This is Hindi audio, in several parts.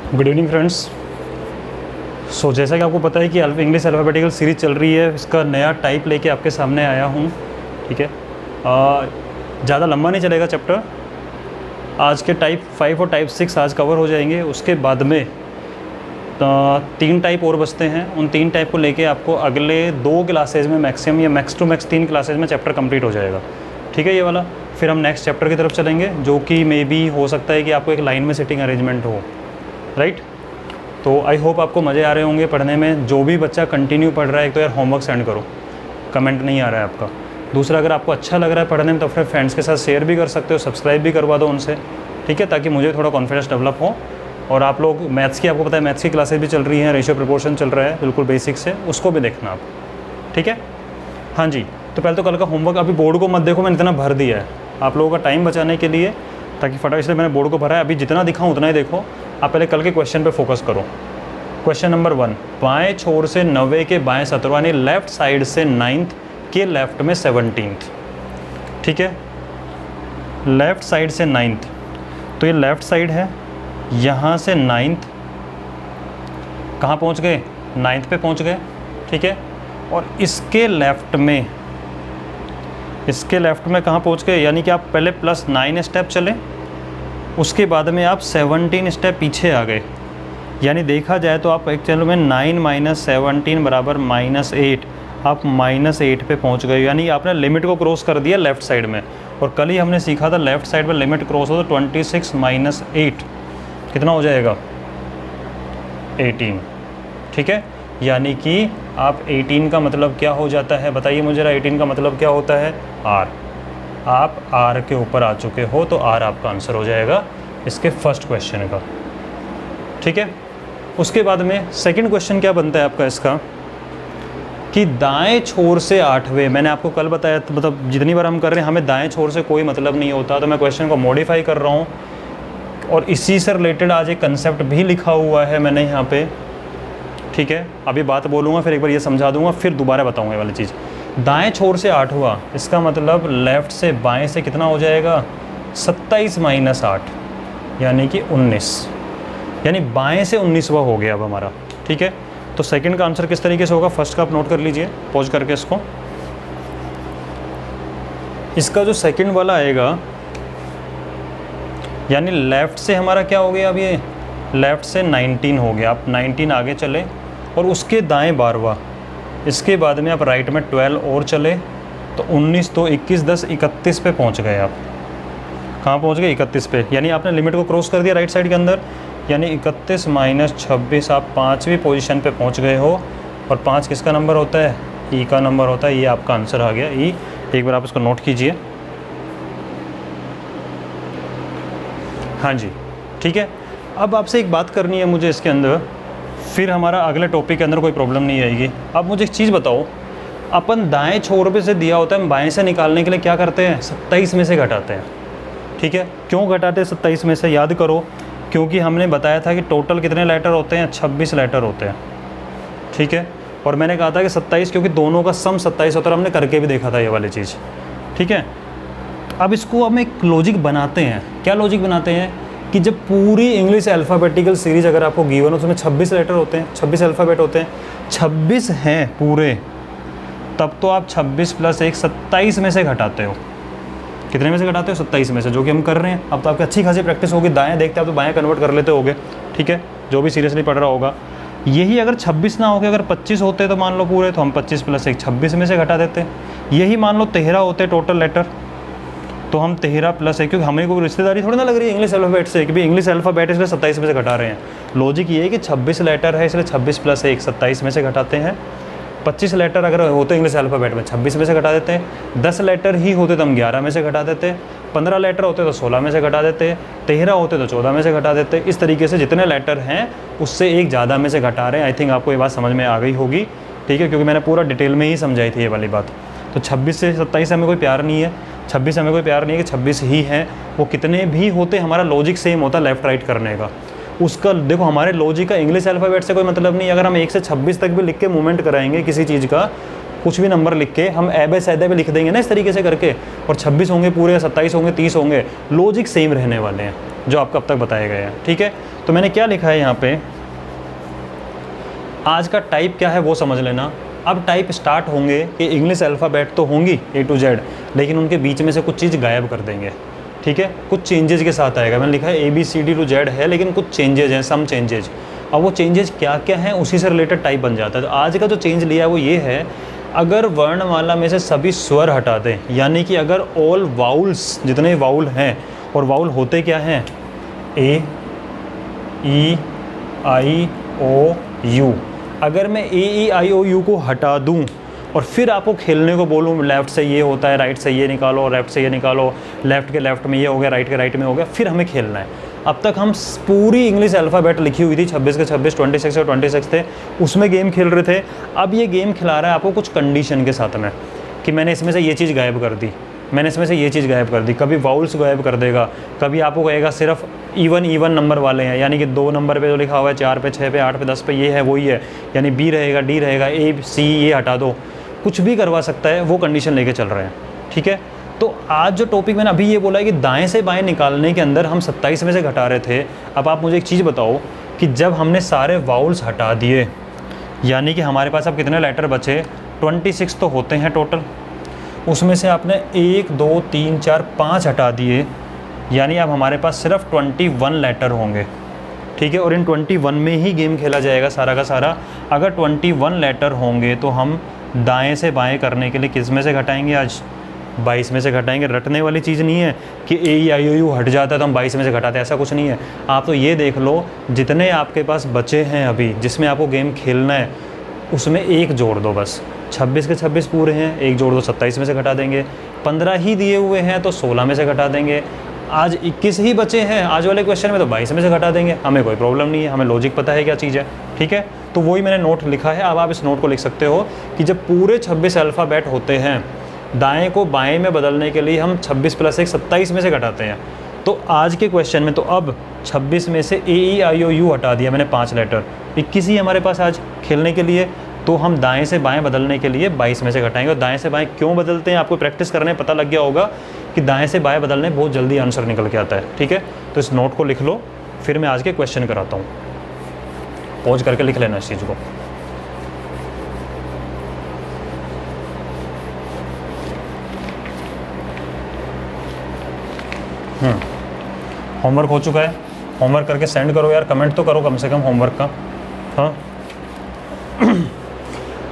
Good evening friends. सो जैसा कि आपको पता है कि इंग्लिश अल्फ़ाबेटिकल सीरीज़ चल रही है, इसका नया टाइप लेके आपके सामने आया हूँ। ठीक है, ज़्यादा लंबा नहीं चलेगा चैप्टर। आज के टाइप 5 और टाइप 6 आज कवर हो जाएंगे। उसके बाद में 3 टाइप और बचते हैं। उन 3 टाइप को लेके आपको अगले 2 क्लासेज में मैक्सिमम या मैक्स टू मैक्स 3 क्लासेज में चैप्टर कंप्लीट हो जाएगा। ठीक है, ये वाला। फिर हम नेक्स्ट चैप्टर की तरफ चलेंगे, जो कि मे बी हो सकता है कि आपको एक लाइन में सिटिंग अरेंजमेंट हो। राइट, तो आई होप आपको मज़े आ रहे होंगे पढ़ने में। जो भी बच्चा कंटिन्यू पढ़ रहा है, एक तो यार होमवर्क सेंड करो, कमेंट नहीं आ रहा है आपका। दूसरा, अगर आपको अच्छा लग रहा है पढ़ने में तो फिर फ्रेंड्स के साथ शेयर भी कर सकते हो, सब्सक्राइब भी करवा दो उनसे। ठीक है, ताकि मुझे थोड़ा कॉन्फिडेंस डेवलप हो। और आप लोग मैथ्स की, आपको पता है मैथ्स की क्लासेस भी चल रही हैं, रेशियो प्रोपोर्शन चल रहा है बिल्कुल बेसिक से, उसको भी देखना आप। ठीक है, हाँ जी। तो पहले तो कल का होमवर्क, अभी बोर्ड को मत देखो, मैंने इतना भर दिया है आप लोगों का टाइम बचाने के लिए, ताकि फटाफट, इसलिए मैंने बोर्ड को भरा है। अभी जितना दिखाऊँ उतना ही देखो। आप पहले कल के क्वेश्चन पे फोकस करो। क्वेश्चन नंबर 1, बाएं छोर से 90 के बाएं 17, यानी लेफ्ट साइड से 9th के लेफ्ट में 17th। ठीक है, लेफ्ट साइड से 9th, तो ये लेफ्ट साइड है, यहाँ से 9th कहाँ पहुँच गए, 9th पे पहुँच गए। ठीक है, और इसके लेफ्ट में कहाँ पहुँच गए, यानी कि आप पहले +9 स्टेप चले, उसके बाद में आप 17 स्टेप पीछे आ गए। यानी देखा जाए तो आप एक चलो में 9 - 17 बराबर -8, आप -8 पे पहुंच गए। यानी आपने लिमिट को क्रॉस कर दिया लेफ़्ट साइड में। और कल ही हमने सीखा था लेफ़्ट साइड में लिमिट क्रॉस हो तो 26 - 8 कितना हो जाएगा, 18। ठीक है, यानी कि आप 18 का मतलब क्या हो जाता है, बताइए मुझे। 18 का मतलब क्या होता है, R। आप R के ऊपर आ चुके हो, तो R आपका आंसर हो जाएगा इसके फर्स्ट क्वेश्चन का। ठीक है, उसके बाद में सेकंड क्वेश्चन क्या बनता है आपका इसका, कि दाएं छोर से 8वें। मैंने आपको कल बताया, मतलब जितनी बार हम कर रहे हैं हमें दाएं छोर से कोई मतलब नहीं होता, तो मैं क्वेश्चन को मॉडिफाई कर रहा हूँ। और इसी से रिलेटेड आज एक कंसेप्ट भी लिखा हुआ है मैंने यहाँ पे। ठीक है, अभी बात बोलूँगा, फिर एक बार ये समझा दूँगा, फिर दोबारा बताऊँगा ये वाली चीज़। दाएं छोर से 8वां, इसका मतलब लेफ़्ट से बाएं से कितना हो जाएगा, 27 - 8 यानी कि 19, यानी बाएं से 19वां हो गया अब हमारा। ठीक है, तो सेकंड का आंसर किस तरीके से होगा, फर्स्ट का आप नोट कर लीजिए पॉज करके इसको। इसका जो सेकंड वाला आएगा, यानी लेफ़्ट से हमारा क्या हो गया, अब ये लेफ़्ट से 19 हो गया, आप 19 आगे चले, और उसके दाएं 12वां, इसके बाद में आप राइट में 12 और चले, तो 19 तो 21 10 31 पे पहुंच गए आप। कहाँ पहुंच गए, 31 पे। यानी आपने लिमिट को क्रॉस कर दिया राइट साइड के अंदर, यानी 31 - 26 आप 5वीं पोजीशन पे पहुंच गए हो। और 5 किसका नंबर होता है, ई का नंबर होता है। ये आपका आंसर आ गया, ई। एक बार आप इसको नोट कीजिए। हाँ जी, ठीक है। अब आपसे एक बात करनी है मुझे इसके अंदर, फिर हमारा अगले टॉपिक के अंदर कोई प्रॉब्लम नहीं आएगी। अब मुझे एक चीज़ बताओ, अपन दाएं छोर पे से दिया होता है, हम बाएं से निकालने के लिए क्या करते हैं, 27 में से घटाते हैं। ठीक है, क्यों घटाते हैं 27 में से, याद करो, क्योंकि हमने बताया था कि टोटल कितने लेटर होते हैं, 26 लेटर होते हैं। ठीक है, और मैंने कहा था कि 27, क्योंकि दोनों का सम 27 होता है, हमने करके भी देखा था ये वाली चीज़। ठीक है, अब इसको हम एक लॉजिक बनाते हैं। क्या लॉजिक बनाते हैं, कि जब पूरी इंग्लिश अल्फ़ाबेटिकल सीरीज़ अगर आपको गिवन हो, उसमें 26 लेटर होते हैं, 26 अल्फ़ाबेट होते हैं, 26 हैं पूरे, तब तो आप 26 + 1 27 में से घटाते हो। कितने में से घटाते हो, 27 में से, जो कि हम कर रहे हैं। अब तो आपकी अच्छी खासी प्रैक्टिस होगी, दाएं देखते आप तो बाएं कन्वर्ट कर लेते होगे। ठीक है, जो भी सीरियसली पढ़ रहा होगा। यही अगर 26 ना होके अगर 25 होते तो मान लो पूरे, तो हम 25 + 1 26 में से घटा देते। यही मान लो 13 होते टोटल लेटर, तो हम 13 + 1, क्योंकि हमें कोई रिश्तेदारी थोड़ी ना लग रही है इंग्लिश अल्फ़ाबेट से, कि भाई इंग्लिश अल्फ़ाबेट इसलिए 27 में से घटा रहे हैं। लॉजिक ये है कि 26 लेटर है, इसलिए 26 + 1 27 में से घटाते हैं। 25 लेटर अगर होते इंग्लिश अल्फ़ाबेट में, 26 में से घटा देते हैं। 10 लेटर ही होते तो हम 11 में से घटा देते। 15 लेटर होते तो 16 में से घटा देते। 13 होते तो 14 में से घटा देते। इस तरीके से जितने लेटर हैं उससे एक ज़्यादा में से घटा रहे हैं। आई थिंक आपको ये बात समझ में आ गई होगी। ठीक है, क्योंकि मैंने पूरा डिटेल में ही समझाई थी ये वाली बात। तो 26 से 27 हमें कोई प्यार नहीं है, 26 से हमें कोई प्यार नहीं है कि 26 ही हैं। वो कितने भी होते, हमारा लॉजिक सेम होता लेफ़्ट राइट करने का। उसका देखो, हमारे लॉजिक का इंग्लिश अल्फ़ाबेट से कोई मतलब नहीं। अगर हम 1 से 26 तक भी लिख के मूवमेंट कराएंगे किसी चीज़ का, कुछ भी नंबर लिख के हम ए सैदे भी लिख देंगे ना इस तरीके से करके, और 26 होंगे पूरे, 27 होंगे, 30 होंगे, लॉजिक सेम रहने वाले हैं जो आपको अब तक बताए गए हैं। ठीक है, तो मैंने क्या लिखा है यहाँ पे, आज का टाइप क्या है वो समझ लेना। अब टाइप स्टार्ट होंगे कि इंग्लिश अल्फ़ाबेट तो होंगी A to Z, लेकिन उनके बीच में से कुछ चीज़ गायब कर देंगे, ठीक है, कुछ चेंजेज के साथ आएगा। मैंने लिखा है ABCD to Z है, लेकिन कुछ चेंजेज हैं, सम चेंजेज। अब वो चेंजेज क्या क्या हैं उसी से रिलेटेड टाइप बन जाता है। तो आज का जो चेंज लिया है वो ये है, अगर वर्णमाला में से सभी स्वर हटा दें, यानी कि अगर ऑल वाउल्स, जितने वाउल हैं, और वाउल होते क्या हैं, A E I O U, अगर मैं A E I O U को हटा दूं और फिर आपको खेलने को बोलूं, लेफ़्ट से ये होता है, राइट से ये निकालो, लेफ़्ट से ये निकालो, लेफ़्ट के लेफ़्ट में ये हो गया, राइट के राइट में हो गया, फिर हमें खेलना है। अब तक हम पूरी इंग्लिश अल्फ़ाबेट लिखी हुई थी, 26 के 26, 26 और 26 थे, उसमें गेम खेल रहे थे। अब ये गेम खिला रहा है आपको कुछ कंडीशन के साथ में, कि मैंने इसमें से ये चीज़ गायब कर दी, मैंने इसमें से ये चीज़ गायब कर दी। कभी वाउल्स गायब कर देगा, कभी आपको कहेगा सिर्फ इवन नंबर वाले हैं, यानी कि 2 नंबर पे जो लिखा हुआ है, 4 पे, 6 पे, 8 पे, 10 पे, ये है वही है, यानी B रहेगा, D रहेगा, A C ये हटा दो, कुछ भी करवा सकता है, वो कंडीशन लेके चल रहे हैं, ठीक है। तो आज जो टॉपिक मैंने अभी ये बोला है कि दाएं से बाएं निकालने के अंदर हम 27 में से घटा रहे थे। अब आप मुझे एक चीज़ बताओ कि जब हमने सारे वाउल्स हटा दिए, यानी कि हमारे पास अब कितने लेटर बचे, 26 तो होते हैं टोटल, उसमें से आपने 1 2 3 4 5 हटा दिए, यानी अब हमारे पास सिर्फ 21 लेटर होंगे, ठीक है। और इन 21 में ही गेम खेला जाएगा सारा का सारा। अगर 21 लेटर होंगे तो हम दाएं से बाएं करने के लिए किस में से घटाएंगे, आज 22 में से घटाएंगे। रटने वाली चीज़ नहीं है कि AEIOU हट जाता है तो हम 22 में से घटाते हैं, ऐसा कुछ नहीं है। आप तो ये देख लो, जितने आपके पास बचे हैं अभी जिसमें आपको गेम खेलना है, उसमें एक जोड़ दो बस। 26 के 26 पूरे हैं, एक जोड़ दो, 27 में से घटा देंगे। 15 ही दिए हुए हैं तो 16 में से घटा देंगे। आज 21 ही बचे हैं आज वाले क्वेश्चन में, तो 22 में से घटा देंगे, हमें कोई प्रॉब्लम नहीं है, हमें लॉजिक पता है क्या चीज़ है, ठीक है। तो वही मैंने नोट लिखा है। अब आप इस नोट को लिख सकते हो कि जब पूरे 26 अल्फ़ाबेट होते हैं, दाएं को बाएं में बदलने के लिए हम 26 + 1 27 में से घटाते हैं। तो आज के क्वेश्चन में तो अब 26 में से AEIOU हटा दिया मैंने 5 लेटर, 21 ही हमारे पास आज खेलने के लिए। तो हम दाएं से बाएं बदलने के लिए 22 में से घटाएंगे। और दाएं से बाएं क्यों बदलते हैं, आपको प्रैक्टिस करने पता लग गया होगा कि दाएं से बाएं बदलने बहुत जल्दी आंसर निकल के आता है, ठीक है। तो इस नोट को लिख लो, फिर मैं आज के क्वेश्चन कराता हूँ। पॉज करके लिख लेना इस चीज़ को। होमवर्क हो चुका है, होमवर्क करके सेंड करो यार, कमेंट तो करो कम से कम होमवर्क का। हाँ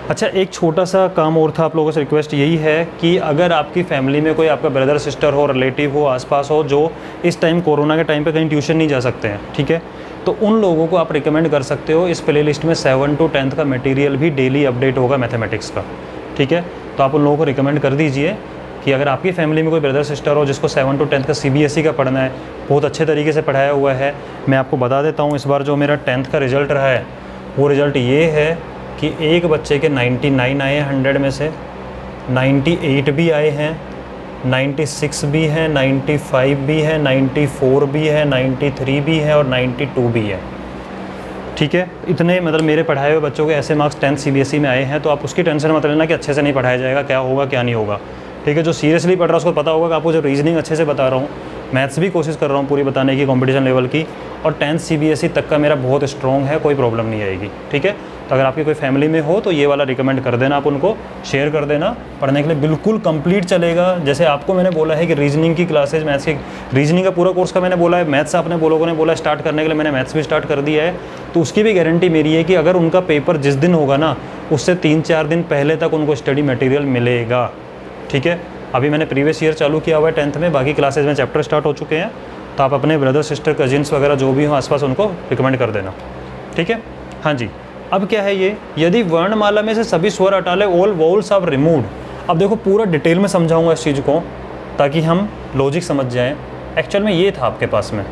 अच्छा, एक छोटा सा काम और था, आप लोगों से रिक्वेस्ट यही है कि अगर आपकी फैमिली में कोई आपका ब्रदर सिस्टर हो, रिलेटिव हो, आसपास हो, जो इस टाइम कोरोना के टाइम पे कहीं ट्यूशन नहीं जा सकते हैं, ठीक है, तो उन लोगों को आप रिकमेंड कर सकते हो। इस प्ले लिस्ट में 7 to 10th का मटेरियल भी डेली अपडेट होगा मैथमेटिक्स का, ठीक है। तो आप उन लोगों को रिकमेंड कर दीजिए कि अगर आपकी फैमिली में कोई ब्रदर सिस्टर हो जिसको 7 to 10th का CBSE का पढ़ना है, बहुत अच्छे तरीके से पढ़ाया हुआ है। मैं आपको बता देता हूँ, इस बार जो मेरा 10th का रिज़ल्ट रहा है वो रिज़ल्ट ये है कि एक बच्चे के 99 आए हैं 100 में से, 98 भी आए हैं, 96 भी हैं, 95 भी हैं, 94 भी है, 93 भी है और 92 भी है, ठीक है। इतने मतलब मेरे पढ़ाए हुए बच्चों के ऐसे मार्क्स 10th CBSE में आए हैं। तो आप उसकी टेंशन मत लेना कि अच्छे से नहीं पढ़ाया जाएगा, क्या होगा क्या नहीं होगा, ठीक है। जो सीरियसली पढ़ रहा है उसको पता होगा कि आपको जो रीजनिंग अच्छे से बता रहा हूँ, मैथ्स भी कोशिश कर रहा हूँ पूरी बताने की कंपटीशन लेवल की, और 10th CBSE तक का मेरा बहुत स्ट्रॉन्ग है, कोई प्रॉब्लम नहीं आएगी, ठीक है। तो अगर आपकी कोई फैमिली में हो तो ये वाला रिकमेंड कर देना, आप उनको शेयर कर देना, पढ़ने के लिए बिल्कुल कंप्लीट चलेगा। जैसे आपको मैंने बोला है कि रीजनिंग की क्लासेज, मैथ्स की रीजनिंग का पूरा कोर्स का मैंने बोला है, मैथ्स आपने लोगों ने बोला स्टार्ट करने के लिए, मैंने मैथ्स भी स्टार्ट कर दिया है। तो उसकी भी गारंटी मेरी है कि अगर उनका पेपर जिस दिन होगा ना, उससे 3-4 दिन पहले तक उनको स्टडी मटेरियल मिलेगा, ठीक है। अभी मैंने प्रीवियस ईयर चालू किया हुआ है 10th में, बाकी क्लासेज में चैप्टर स्टार्ट हो चुके हैं। तो आप अपने ब्रदर सिस्टर कजिन्स वगैरह जो भी हो आसपास उनको रिकमेंड कर देना, ठीक है। हाँ जी, अब क्या है ये, यदि वर्णमाला में से सभी स्वर हटा ले, ऑल वोवल्स आर रिमूव्ड। अब देखो पूरा डिटेल में समझाऊंगा इस चीज़ को ताकि हम लॉजिक समझ जाएं। एक्चुअल में ये था आपके पास में,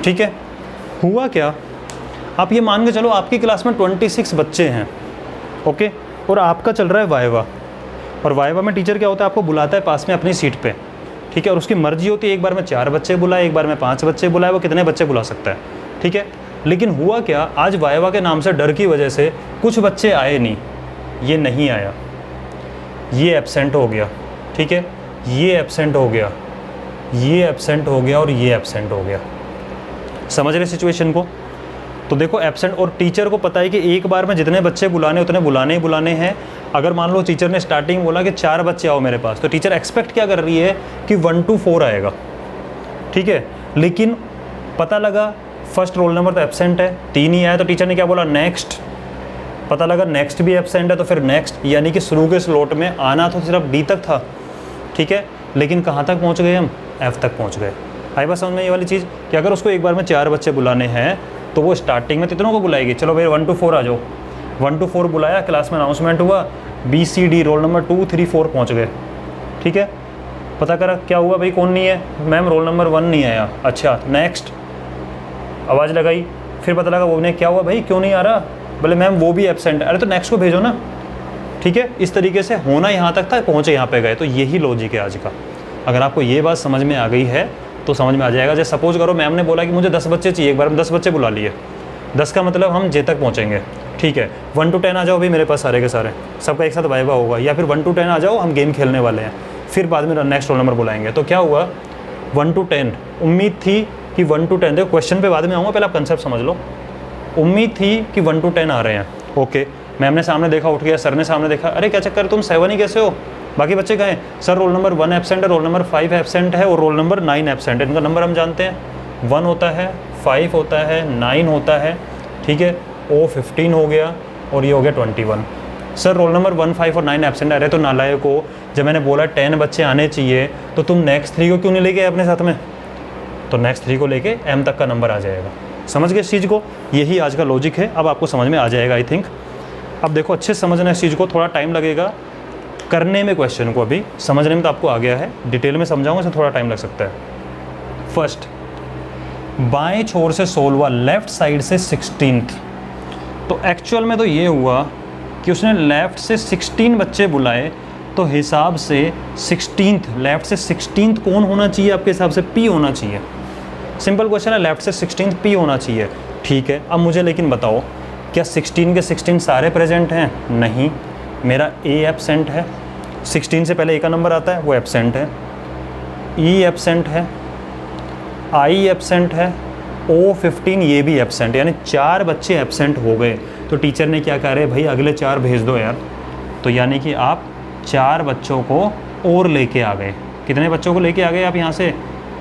ठीक है। हुआ क्या, आप ये मान के चलो आपकी क्लास में 26 बच्चे हैं, ओके, और आपका चल रहा है वाइवा। और वाइवा में टीचर क्या होता है, आपको बुलाता है पास में अपनी सीट पे, ठीक है, और उसकी मर्जी होती है एक बार में 4 बच्चे बुलाए, एक बार में 5 बच्चे बुलाए, वो कितने बच्चे बुला सकता है, ठीक है। लेकिन हुआ क्या, आज वाइवा के नाम से डर की वजह से कुछ बच्चे आए नहीं, ये नहीं आया, ये एब्सेंट हो गया, ठीक है, ये एब्सेंट हो गया, ये एब्सेंट हो गया और ये एब्सेंट हो गया। समझ रहे सिचुएशन को? तो देखो एब्सेंट, और टीचर को पता है कि एक बार में जितने बच्चे बुलाने उतने बुलाने ही बुलाने हैं। अगर मान लो टीचर ने स्टार्टिंग बोला कि 4 बच्चे आओ मेरे पास, तो टीचर एक्सपेक्ट क्या कर रही है कि 1 to 4 आएगा, ठीक है। लेकिन पता लगा फर्स्ट रोल नंबर तो एब्सेंट है, 3 ही आया, तो टीचर ने क्या बोला, नेक्स्ट। पता लगा नेक्स्ट भी एब्सेंट है, तो फिर नेक्स्ट, यानी कि शुरू के स्लॉट में आना तो सिर्फ डी तक था, ठीक है, लेकिन कहाँ तक पहुँच गए हम, एफ तक पहुँच गए। आई बात समझ में ये वाली चीज़ कि अगर उसको एक बार में 4 बच्चे बुलाने हैं तो वो स्टार्टिंग में कितनों को बुलाएगी, चलो भाई 1 to 4 आ जाओ, 1 to 4 बुलाया, क्लास में अनाउंसमेंट हुआ, BCD रोल नंबर 2, 3, 4 पहुँच गए, ठीक है। पता करा क्या हुआ, भाई कौन नहीं है, मैम रोल नंबर 1 नहीं आया, अच्छा नेक्स्ट, आवाज़ लगाई, फिर पता लगा वो नहीं, क्या हुआ भाई क्यों नहीं आ रहा, बोले मैम वो भी एब्सेंट है, अरे तो नेक्स्ट को भेजो ना, ठीक है। इस तरीके से होना यहाँ तक था, पहुँचे यहाँ पे गए। तो यही लॉजिक है आज का। अगर आपको ये बात समझ में आ गई है तो समझ में आ जाएगा। जैसे सपोज करो मैम ने बोला कि मुझे 10 बच्चे चाहिए, एक बार में 10 बच्चे बुला लिए, 10 का मतलब हम जे तक पहुँचेंगे, ठीक है। 1 to 10 आ जाओ भाई मेरे पास सारे के सारे, सबका एक साथ वाइवा होगा, या फिर 1 to 10 आ जाओ, हम गेम खेलने वाले हैं, फिर बाद में नेक्स्ट रोल नंबर बुलाएंगे। तो क्या हुआ, 1 to 10 उम्मीद थी कि 1 to 10, देखो क्वेश्चन पे बाद में आऊँगा, पहले आप कंसेप्ट समझ लो। उम्मीद थी कि 1 to 10 आ रहे हैं, ओके। मैम ने सामने देखा, उठ गया, सर ने सामने देखा, अरे क्या चक्कर, तुम 7 ही कैसे हो, बाकी बच्चे कहें, सर रोल नंबर 1 एब्सेंट है, रोल नंबर 5 एब्सेंट है और रोल नंबर 9 एब्सेंट है। इनका नंबर हम जानते हैं, 1 होता है, 5 होता है, 9 होता है, ठीक है। ओ 15 हो गया और ये हो गया 21। सर रोल नंबर 1, 5 और 9 एब्सेंट आ रहे, तो नालायक को जब मैंने बोला 10 बच्चे आने चाहिए तो तुम नेक्स्ट 3 को क्यों नहीं लेके आए अपने साथ में, तो नेक्स्ट 3 को लेके M तक का नंबर आ जाएगा। समझ गए इस चीज़ को? यही आज का लॉजिक है, अब आपको समझ में आ जाएगा आई थिंक। अब देखो अच्छे से समझना इस चीज़ को, थोड़ा टाइम लगेगा करने में, क्वेश्चन को अभी समझने में तो आपको आ गया है, डिटेल में समझाऊंगा इसमें थोड़ा टाइम लग सकता है। फर्स्ट, बाएं छोर से 16वां, लेफ्ट साइड से 16th। तो एक्चुअल में तो ये हुआ कि उसने लेफ्ट से 16 बच्चे बुलाए, तो हिसाब से 16th, लेफ्ट से 16th कौन होना चाहिए आपके हिसाब से, P होना चाहिए। सिंपल क्वेश्चन है, लेफ्ट से 16th P होना चाहिए, ठीक है। अब मुझे लेकिन बताओ, क्या 16 के 16 सारे प्रेजेंट हैं? नहीं, मेरा A एब्सेंट है, 16 से पहले A का नंबर आता है वो एब्सेंट है, E एब्सेंट है, I एब्सेंट है, O 15 ये भी एब्सेंट, यानी 4 बच्चे एब्सेंट हो गए। तो टीचर ने क्या कहा, रहे भाई अगले 4 भेज दो यार। तो यानी कि आप 4 बच्चों को और लेके आ गए। कितने बच्चों को लेके आ गए आप यहाँ से?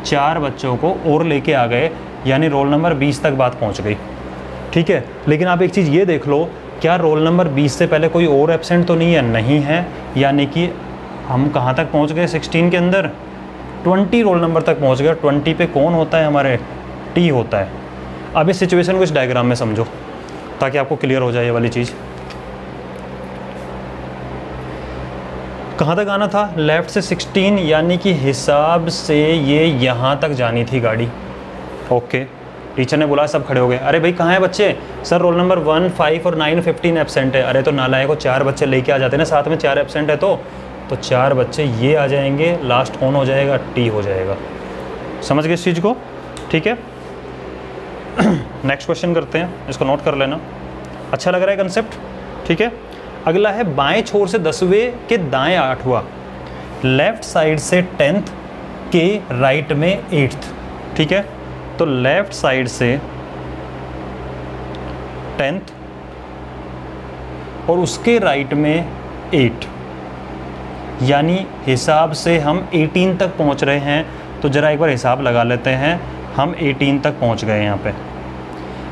4 बच्चों को और लेके आ गए, यानी रोल नंबर 20 तक बात पहुँच गई, ठीक है। लेकिन आप एक चीज़ ये देख लो, क्या रोल नंबर 20 से पहले कोई और एब्सेंट तो नहीं है? नहीं है, यानी कि हम कहाँ तक पहुँच गए 16 के अंदर? 20 रोल नंबर तक पहुँच गए। 20 पे कौन होता है हमारे? T होता है। अब इस सिचुएशन को इस डायग्राम में समझो ताकि आपको क्लियर हो जाए ये वाली चीज़। कहाँ तक आना था? लेफ़्ट से 16, यानी कि हिसाब से ये यहाँ तक जानी थी गाड़ी, ओके। टीचर ने बोला, सब खड़े हो गए, अरे भाई कहाँ है बच्चे? सर रोल नंबर 1, 5 और 9, 15 एब्सेंट है। अरे तो नालायक को 4 बच्चे लेके आ जाते ना, साथ में 4 एब्सेंट है तो 4 बच्चे ये आ जाएंगे, लास्ट कौन हो जाएगा? T हो जाएगा। समझ गए इस चीज़ को? ठीक है। नेक्स्ट क्वेश्चन करते हैं, इसको नोट कर लेना, अच्छा लग रहा है कंसेप्ट, ठीक है। अगला है बाएं छोर से 10वें के दाएं 8वां, लेफ्ट साइड से 10th के राइट में 8th, ठीक है। तो लेफ्ट साइड से 10th और उसके राइट में 8, यानी हिसाब से हम 18 तक पहुंच रहे हैं। तो ज़रा एक बार हिसाब लगा लेते हैं, हम 18 तक पहुंच गए यहाँ पे।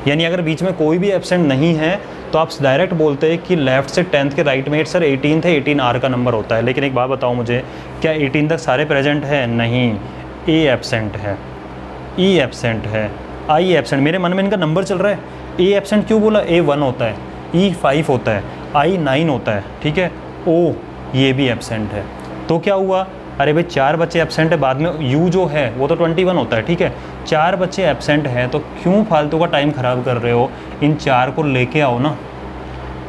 यानी अगर बीच में कोई भी एब्सेंट नहीं है तो आप डायरेक्ट बोलते हैं कि लेफ्ट से 10th के राइट में 8, सर 18 थे, 18 R का नंबर होता है। लेकिन एक बात बताओ मुझे, क्या 18 तक सारे प्रेजेंट है? नहीं, A एब्सेंट है, E एब्सेंट है, I एब्सेंट। मेरे मन में इनका नंबर चल रहा है, A एब्सेंट क्यों बोला? A 1 होता है, E 5 होता है, I 9 होता है, ठीक है। O ये भी एब्सेंट है। तो क्या हुआ? अरे भाई 4 बच्चे एब्सेंट है, बाद में U जो है वो तो 21 होता है, ठीक है। 4 बच्चे एब्सेंट हैं, तो क्यों फालतू का टाइम ख़राब कर रहे हो? इन 4 को लेके आओ ना।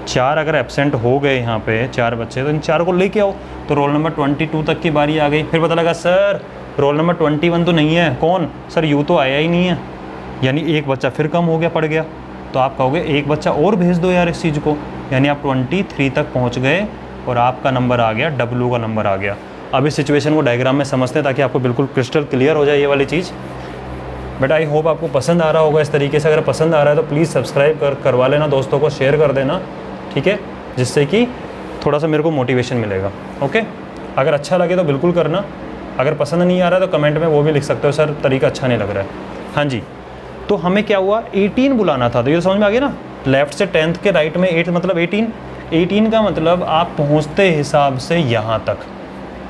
4 अगर एब्सेंट हो गए यहाँ पे 4 बच्चे, तो इन 4 को लेके आओ। तो रोल नंबर 22 तक की बारी आ गई। फिर पता लगा सर रोल नंबर 21 तो नहीं है, कौन सर, यू तो आया ही नहीं है, यानी एक बच्चा फिर कम हो गया, पड़ गया। तो आप कहोगे एक बच्चा और भेज दो यार इस चीज़ को, यानी आप 23 तक पहुंच गए और आपका नंबर आ गया, W का नंबर आ गया। अब इस सिचुएशन को डायग्राम में समझते हैं ताकि आपको बिल्कुल क्रिस्टल क्लियर हो जाए ये वाली चीज़। बट आई होप आपको पसंद आ रहा होगा इस तरीके से। अगर पसंद आ रहा है तो प्लीज़ सब्सक्राइब करवा लेना, दोस्तों को शेयर कर देना, ठीक है, जिससे कि थोड़ा सा मेरे को मोटिवेशन मिलेगा। ओके, अगर अच्छा लगे तो बिल्कुल करना, अगर पसंद नहीं आ रहा है तो कमेंट में वो भी लिख सकते हो, सर तरीका अच्छा नहीं लग रहा है। हाँ जी, तो हमें क्या हुआ, 18 बुलाना था, तो ये तो समझ में आ गया ना, लेफ्ट से 10th के राइट में 8 मतलब 18 का मतलब आप पहुँचते हिसाब से यहाँ तक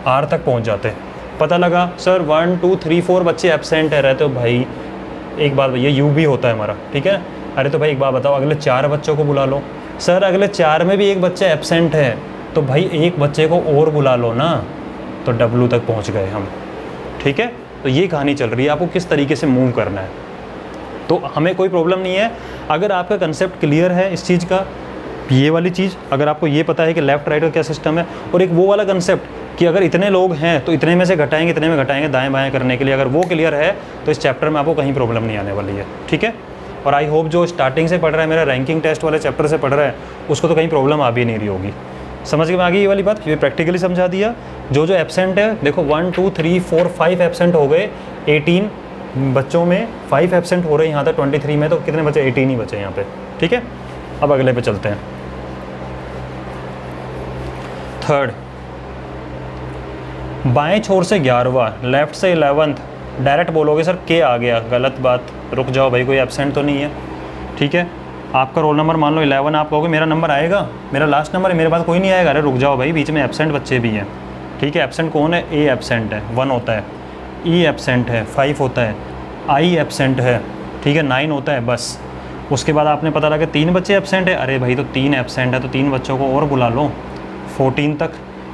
R तक पहुँच जाते। पता लगा सर 1 2 3 4 बच्चे एब्सेंट है रहते हो, भाई एक बात भैया यू भी होता है हमारा, ठीक है। अरे तो भाई एक बात बताओ, अगले 4 बच्चों को बुला लो। सर अगले 4 में भी एक बच्चा एब्सेंट है, तो भाई एक बच्चे को और बुला लो ना, तो W तक पहुंच गए हम, ठीक है। तो ये कहानी चल रही है, आपको किस तरीके से मूव करना है। तो हमें कोई प्रॉब्लम नहीं है अगर आपका कंसेप्ट क्लियर है इस चीज़ का, ये वाली चीज़ अगर आपको ये पता है कि लेफ़्ट राइट का क्या सिस्टम है, और एक वो वाला कंसेप्ट कि अगर इतने लोग हैं तो इतने में से घटाएंगे, इतने में घटाएंगे, दाएं बाएं करने के लिए, अगर वो क्लियर है तो इस चैप्टर में आपको कहीं प्रॉब्लम नहीं आने वाली है, ठीक है। और आई होप जो स्टार्टिंग से पढ़ रहा है, मेरा रैंकिंग टेस्ट वाले चैप्टर से पढ़ रहा है, उसको तो कहीं प्रॉब्लम आ भी नहीं रही होगी। समझ में आ गई ये वाली बात, ये प्रैक्टिकली समझा दिया। जो जो एब्सेंट है देखो 1 2 3 4 5 एब्सेंट हो गए, 18 बच्चों में 5 एब्सेंट हो रहे हैं यहाँ तक 23 में, तो कितने बचे, 18 ही बचे यहाँ पे, ठीक है। अब अगले पे चलते हैं। थर्ड, बाएं छोर से 11वां, लेफ्ट से 11th, डायरेक्ट बोलोगे सर के आ गया, गलत बात, रुक जाओ भाई, कोई एब्सेंट तो नहीं है, ठीक है। आपका रोल नंबर मान लो 11, आप कहोगे मेरा नंबर आएगा, मेरा लास्ट नंबर है, मेरे पास कोई नहीं आएगा। अरे रुक जाओ भाई, बीच में एब्सेंट बच्चे भी हैं, ठीक है। एब्सेंट कौन है, ए एब्सेंट है, 1 होता है, ई एब्सेंट है, 5 होता है, आई एब्सेंट है, ठीक है, 9 होता है, बस। उसके बाद आपने पता लगा 3 बच्चे एब्सेंट है, अरे भाई तो 3 एब्सेंट है तो 3 बच्चों को और बुला लो 14 तक।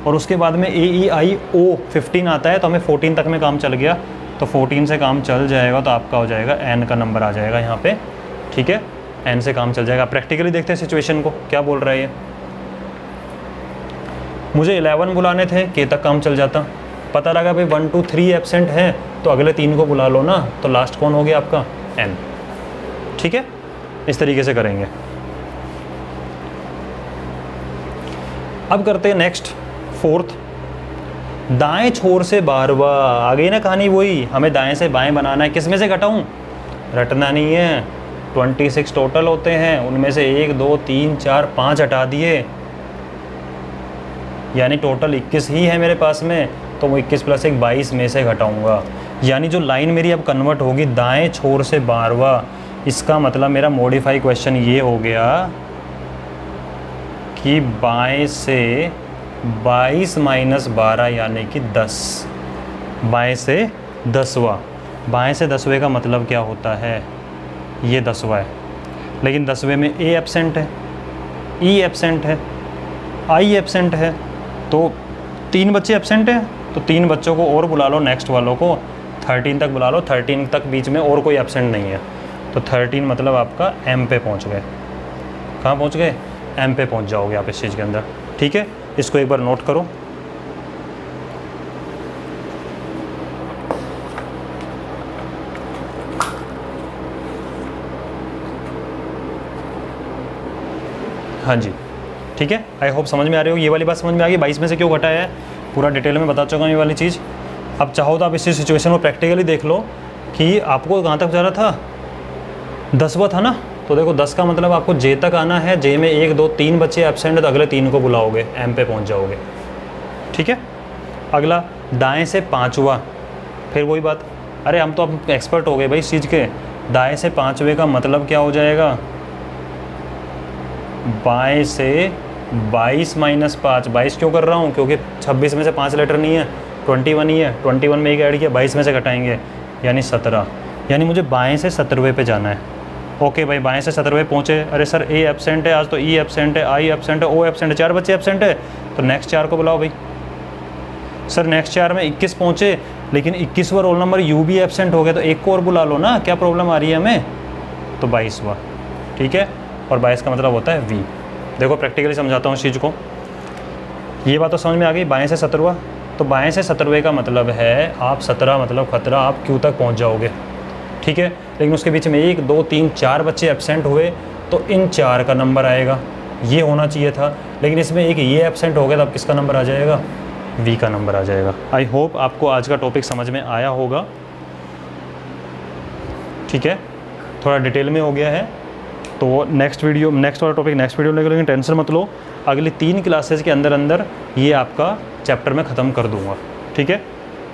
और उसके बाद में AEIO 15 आता है, तो हमें 14 तक में काम चल गया, तो 14 से काम चल जाएगा तो आपका हो जाएगा N का नंबर आ जाएगा यहाँ पे, ठीक है, N से काम चल जाएगा। प्रैक्टिकली देखते हैं सिचुएशन को, क्या बोल रहा है ये। मुझे 11 बुलाने थे, K तक काम चल जाता, पता लगा भाई 1 2 3 एब्सेंट हैं, तो अगले 3 को बुला लो ना, तो लास्ट कौन हो गया आपका, N, ठीक है। इस तरीके से करेंगे। अब करते हैं नेक्स्ट, फोर्थ, दाएं छोर से 12वां। आ गई ना कहानी वही, हमें दाएं से बाएं बनाना है। किस में से घटाऊं, रटना नहीं है, 26 टोटल होते हैं, उनमें से 1 2 3 4 5 हटा दिए, यानी टोटल 21 ही है मेरे पास में, तो वो 21 + 1 22 में से घटाऊंगा। यानी जो लाइन मेरी अब कन्वर्ट होगी दाएं छोर से 12वां, इसका मतलब मेरा मॉडिफाई क्वेश्चन ये हो गया कि बाएं से 22 - 12 यानी कि 10, बाएं से 10वां। बाएं से 10वें का मतलब क्या होता है, ये 10वां है, लेकिन 10वें में A एब्सेंट है, E एब्सेंट है, I एब्सेंट है, तो 3 बच्चे एब्सेंट हैं, तो 3 बच्चों को और बुला लो, नेक्स्ट वालों को 13 तक बुला लो, 13 तक बीच में और कोई एब्सेंट नहीं है, तो 13 मतलब आपका M पे पहुंच गए। कहाँ पहुंच गए, M पे पहुंच जाओगे आप इस चीज़ के अंदर, ठीक है। इसको एक बार नोट करो। हाँ जी, ठीक है, आई होप समझ में आ रही हो, ये वाली बात समझ में आ गई। 22 में से क्यों घटाया है पूरा डिटेल में बता चुका हूँ ये वाली चीज़। अब चाहो तो आप इसी सिचुएशन को प्रैक्टिकली देख लो कि आपको कहाँ तक जाना था, 10वां था ना, तो देखो 10 का मतलब आपको J तक आना है, J में 1 2 3 बच्चे एब्सेंट है, तो अगले 3 को बुलाओगे, M पे पहुंच जाओगे, ठीक है। अगला दाएं से 5वां, फिर वही बात, अरे हम तो अब एक्सपर्ट हो गए भाई इस चीज़ के, दाएं से 5वें का मतलब क्या हो जाएगा, बाएं से 22 - 5, 22 क्यों कर रहा हूँ, क्योंकि 26 में से 5 लेटर नहीं है, 21 ही है, 21 में एक ऐड किया, 22 में से घटाएंगे यानी 17, यानी मुझे बाएं से 17वें पे जाना है। ओके भाई, बाएं से 17वें पहुँचे, अरे सर A एब्सेंट है आज, तो E एब्सेंट है, I एब्सेंट है, O एब्सेंट है, 4 बच्चे एब्सेंट है, तो नेक्स्ट 4 को बुलाओ भाई। सर नेक्स्ट 4 में 21 पहुँचे, लेकिन 21वां रोल नंबर U भी एब्सेंट हो गया, तो एक को और बुला लो ना, क्या प्रॉब्लम आ रही है हमें, तो 22वां, ठीक है। और 22 का मतलब होता है V। देखो प्रैक्टिकली समझाता हूँ इस चीज़ को, ये बात तो समझ में आ गई। बाएं से 17वां, तो बाएं से 17वें का मतलब है आप 17 मतलब खतरा, आप क्यू तक पहुंच जाओगे, ठीक है। लेकिन उसके बीच में 1 2 3 4 बच्चे एब्सेंट हुए तो इन 4 का नंबर आएगा, ये होना चाहिए था। लेकिन इसमें एक ये एब्सेंट हो गया तो अब किसका नंबर आ जाएगा? वी का नंबर आ जाएगा। आई होप आपको आज का टॉपिक समझ में आया होगा, ठीक है, थोड़ा डिटेल में हो गया है। तो नेक्स्ट वाला टॉपिक नेक्स्ट वीडियो लेकर, लेकिन टेंशन मत लो, अगली 3 क्लासेस के अंदर अंदर ये आपका चैप्टर मैं ख़त्म कर दूंगा, ठीक है।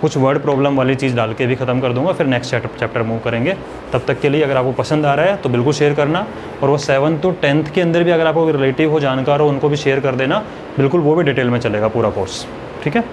कुछ वर्ड प्रॉब्लम वाली चीज़ डाल के भी ख़त्म कर दूंगा, फिर नेक्स्ट चैप्टर मूव करेंगे। तब तक के लिए अगर आपको पसंद आ रहा है तो बिल्कुल शेयर करना, और वो 7th to 10th के अंदर भी अगर आपको रिलेटिव हो, जानकार हो, उनको भी शेयर कर देना, बिल्कुल वो भी डिटेल में चलेगा पूरा कोर्स, ठीक है।